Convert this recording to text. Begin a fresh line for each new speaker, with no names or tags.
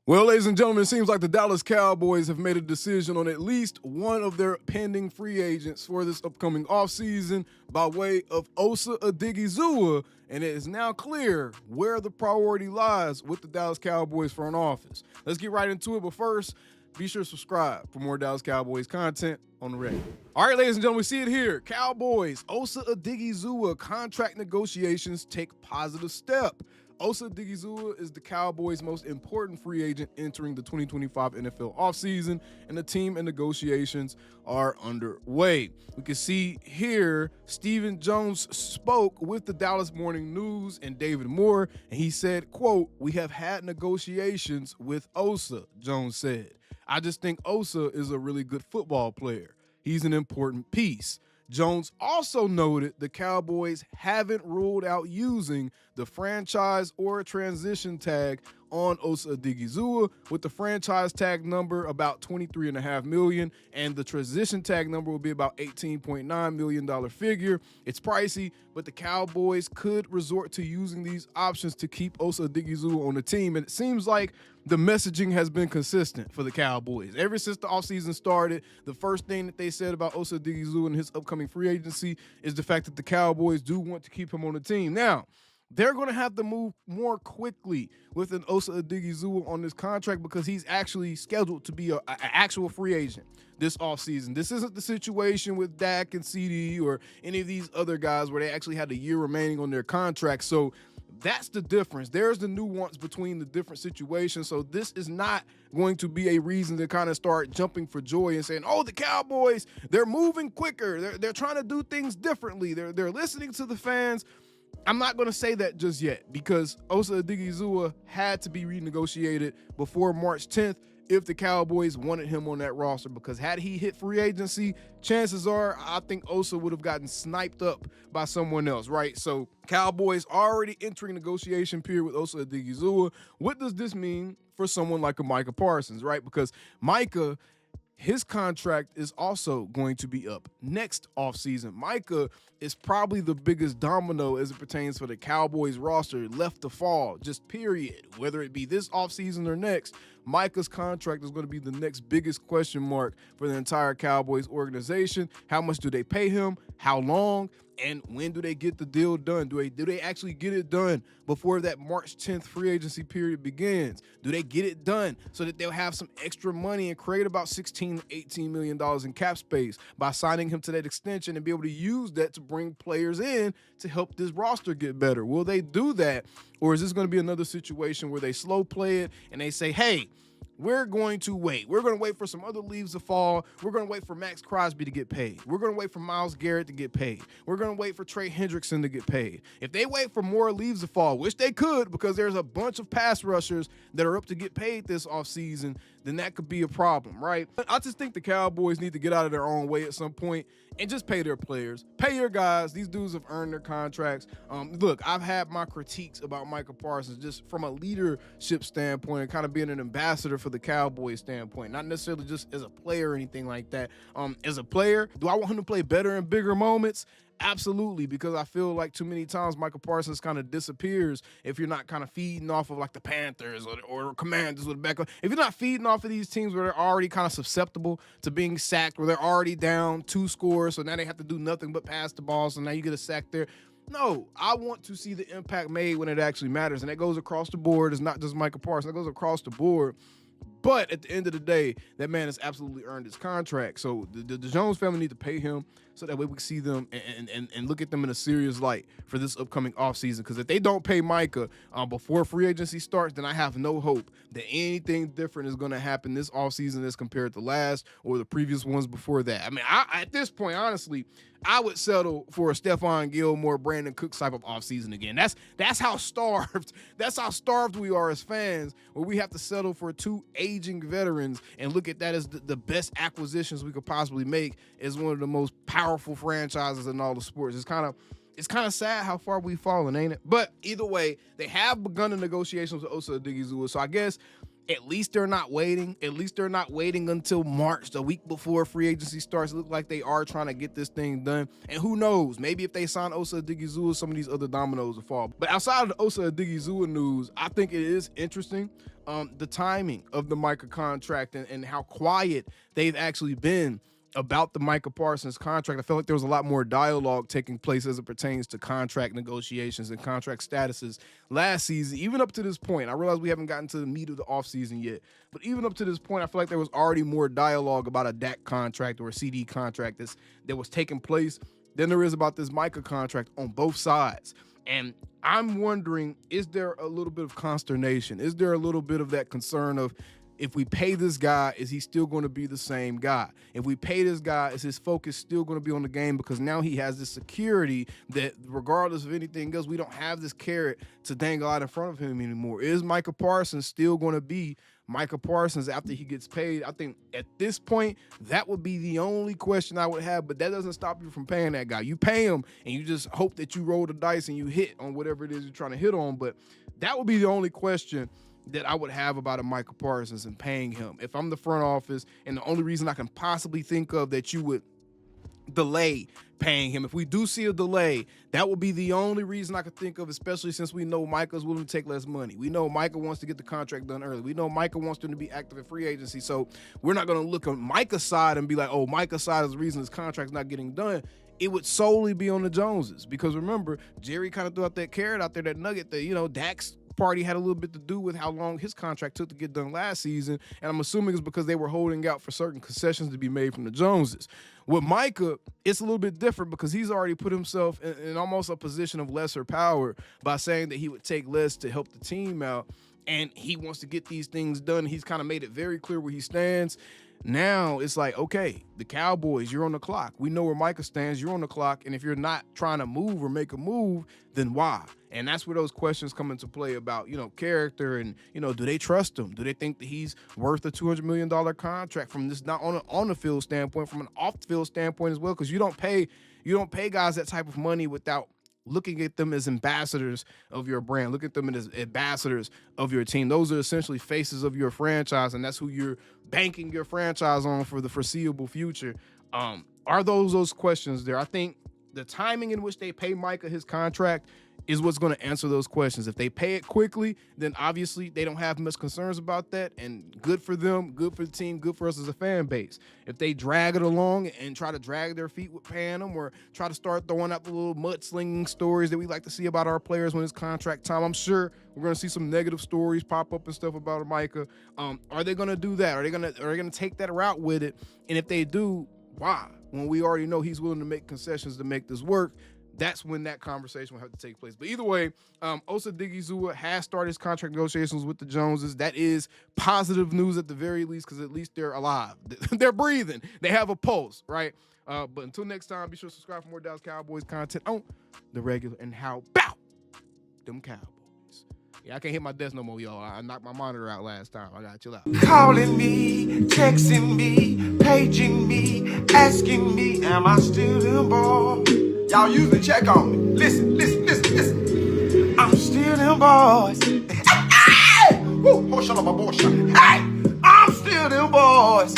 Well, ladies and gentlemen, it seems like the Dallas Cowboys have made a decision on at least one of their pending free agents for this upcoming offseason by way of Osa Odighizuwa, and it is now clear where the priority lies with the Dallas Cowboys front office. Let's get right into it, but first, be sure to subscribe for more Dallas Cowboys content on the regular. All right, ladies and gentlemen, we see it here. Cowboys, Osa Odighizuwa contract negotiations take positive step. Osa Odighizuwa is the Cowboys' most important free agent entering the 2025 NFL offseason, and the team and negotiations are underway. We can see here Stephen Jones spoke with the Dallas Morning News and David Moore, and he said, quote, "We have had negotiations with Osa," Jones said. "I just think Osa is a really good football player. He's an important piece." Jones also noted the Cowboys haven't ruled out using the franchise or transition tag on Osa Odighizuwa, with the franchise tag number about $23.5 million, and the transition tag number will be about $18.9 million figure. It's pricey, but the Cowboys could resort to using these options to keep Osa Odighizuwa on the team, and it seems like the messaging has been consistent for the Cowboys. Ever since the offseason started, the first thing that they said about Osa Odighizuwa and his upcoming free agency is the fact that the Cowboys do want to keep him on the team. Now, they're going to have to move more quickly with an Osa Odighizuwa on this contract because he's actually scheduled to be an actual free agent this offseason. This isn't the situation with Dak and CD or any of these other guys where they actually had a year remaining on their contract. So that's the difference. There's the nuance between the different situations. So this is not going to be a reason to kind of start jumping for joy and saying, oh, the Cowboys, they're moving quicker. They're trying to do things differently. They're listening to the fans. I'm not going to say that just yet because Osa Odighizuwa had to be renegotiated before March 10th if the Cowboys wanted him on that roster, because had he hit free agency, chances are I think Osa would have gotten sniped up by someone else, right? So Cowboys already entering negotiation period with Osa Odighizuwa. What does this mean for someone like a Micah Parsons, right? Because Micah, his contract is also going to be up next offseason. Micah is probably the biggest domino as it pertains for the Cowboys roster left to fall, just period. Whether it be this offseason or next, Micah's contract is going to be the next biggest question mark for the entire Cowboys organization. How much do they pay him? How long? And when do they get the deal done? Do they actually get it done before that March 10th free agency period begins? Do they get it done so that they'll have some extra money and create about $16 to $18 million in cap space by signing him to that extension and be able to use that to bring players in to help this roster get better? Will they do that? Or is this going to be another situation where they slow play it and they say, hey, we're going to wait. We're going to wait for some other leaves to fall. We're going to wait for Max Crosby to get paid. We're going to wait for Myles Garrett to get paid. We're going to wait for Trey Hendrickson to get paid. If they wait for more leaves to fall, which they could because there's a bunch of pass rushers that are up to get paid this offseason, then that could be a problem, right? But I just think the Cowboys need to get out of their own way at some point and just pay their players. Pay your guys. These dudes have earned their contracts. Look, I've had my critiques about Micah Parsons just from a leadership standpoint and kind of being an ambassador for the Cowboys standpoint, not necessarily just as a player or anything like that. As a player, do I want him to play better in bigger moments? Absolutely, because I feel like too many times Micah Parsons kind of disappears if you're not kind of feeding off of like the Panthers or Commanders with backup. If you're not feeding off of these teams where they're already kind of susceptible to being sacked, where they're already down 2 scores, so now they have to do nothing but pass the ball, so now you get a sack there. No, I want to see the impact made when it actually matters, and that goes across the board. It's not just Micah Parsons. It goes across the board. But at the end of the day, that man has absolutely earned his contract. So the Jones family need to pay him so that way we can see them and look at them in a serious light for this upcoming offseason. Because if they don't pay Micah before free agency starts, then I have no hope that anything different is going to happen this offseason as compared to last or the previous ones before that. I mean, at this point, honestly, I would settle for a Stephon Gilmore, Brandon Cooks type of offseason again. That's how starved we are as fans, where we have to settle for 2 aging veterans and look at that as the best acquisitions we could possibly make as one of the most powerful franchises in all the sports. It's kind of sad how far we've fallen, ain't it? But either way, they have begun the negotiations with Osa Odighizuwa. So I guess at least they're not waiting. At least they're not waiting until March, the week before free agency starts. It looks like they are trying to get this thing done. And who knows? Maybe if they sign Osa Odighizuwa, some of these other dominoes will fall. But outside of the Osa Odighizuwa news, I think it is interesting the timing of the Micah contract and how quiet they've actually been about the Micah Parsons contract. I feel like there was a lot more dialogue taking place as it pertains to contract negotiations and contract statuses last season, even up to this point. I realize we haven't gotten to the meat of the offseason yet, but even up to this point, I feel like there was already more dialogue about a Dak contract or a CD contract that was taking place than there is about this Micah contract on both sides. And I'm wondering, is there a little bit of consternation? Is there a little bit of that concern of, if we pay this guy, is he still going to be the same guy? If we pay this guy, is his focus still going to be on the game? Because now he has this security that regardless of anything else, we don't have this carrot to dangle out in front of him anymore. Is Micah Parsons still going to be Micah Parsons after he gets paid? I think at this point, that would be the only question I would have, but that doesn't stop you from paying that guy. You pay him and you just hope that you roll the dice and you hit on whatever it is you're trying to hit on, but that would be the only question that I would have about a Micah Parsons and paying him. If I'm the front office, and the only reason I can possibly think of that you would delay paying him, if we do see a delay, that would be the only reason I could think of, especially since we know Micah's willing to take less money. We know Micah wants to get the contract done early. We know Micah wants them to be active in free agency. So we're not going to look on Micah's side and be like, oh, Micah's side is the reason his contract's not getting done. It would solely be on the Joneses, because remember, Jerry kind of threw out that carrot out there, that nugget that, Dak's party had a little bit to do with how long his contract took to get done last season, and I'm assuming it's because they were holding out for certain concessions to be made from the Joneses. With Micah, it's a little bit different because he's already put himself in almost a position of lesser power by saying that he would take less to help the team out, and he wants to get these things done. He's kind of made it very clear where he stands. Now it's like, okay, the Cowboys, you're on the clock. We know where Micah stands. You're on the clock. And if you're not trying to move or make a move, then why? And that's where those questions come into play about, character and, do they trust him? Do they think that he's worth a $200 million contract from this, not on the field standpoint, from an off the field standpoint as well? Because you don't pay guys that type of money without looking at them as ambassadors of your brand. Look at them as ambassadors of your team. Those are essentially faces of your franchise, and that's who you're banking your franchise on for the foreseeable future. Are those questions there? I think the timing in which they pay Micah his contract is what's going to answer those questions. If they pay it quickly, then obviously they don't have much concerns about that, and good for them, good for the team, good for us as a fan base. If they drag it along and try to drag their feet with paying them, or try to start throwing out the little mudslinging stories that we like to see about our players when it's contract time, I'm sure we're going to see some negative stories pop up and stuff about Micah. Are they going to do that? Are they going to take that route with it? And if they do, why? When we already know he's willing to make concessions to make this work, that's when that conversation will have to take place. But either way, Osa Odighizuwa has started his contract negotiations with the Joneses. That is positive news at the very least, because at least they're alive. They're breathing. They have a pulse, right? But until next time, be sure to subscribe for more Dallas Cowboys content on the regular. And how about them Cowboys? Yeah, I can't hit my desk no more, y'all. I knocked my monitor out last time. I gotta chill out.
Calling me, texting me, paging me, asking me, am I still them boy? Y'all usually check on me. Listen. I'm still them boys. Hey! Woo! Oh, shut up, my boy. Hey! I'm still them boys.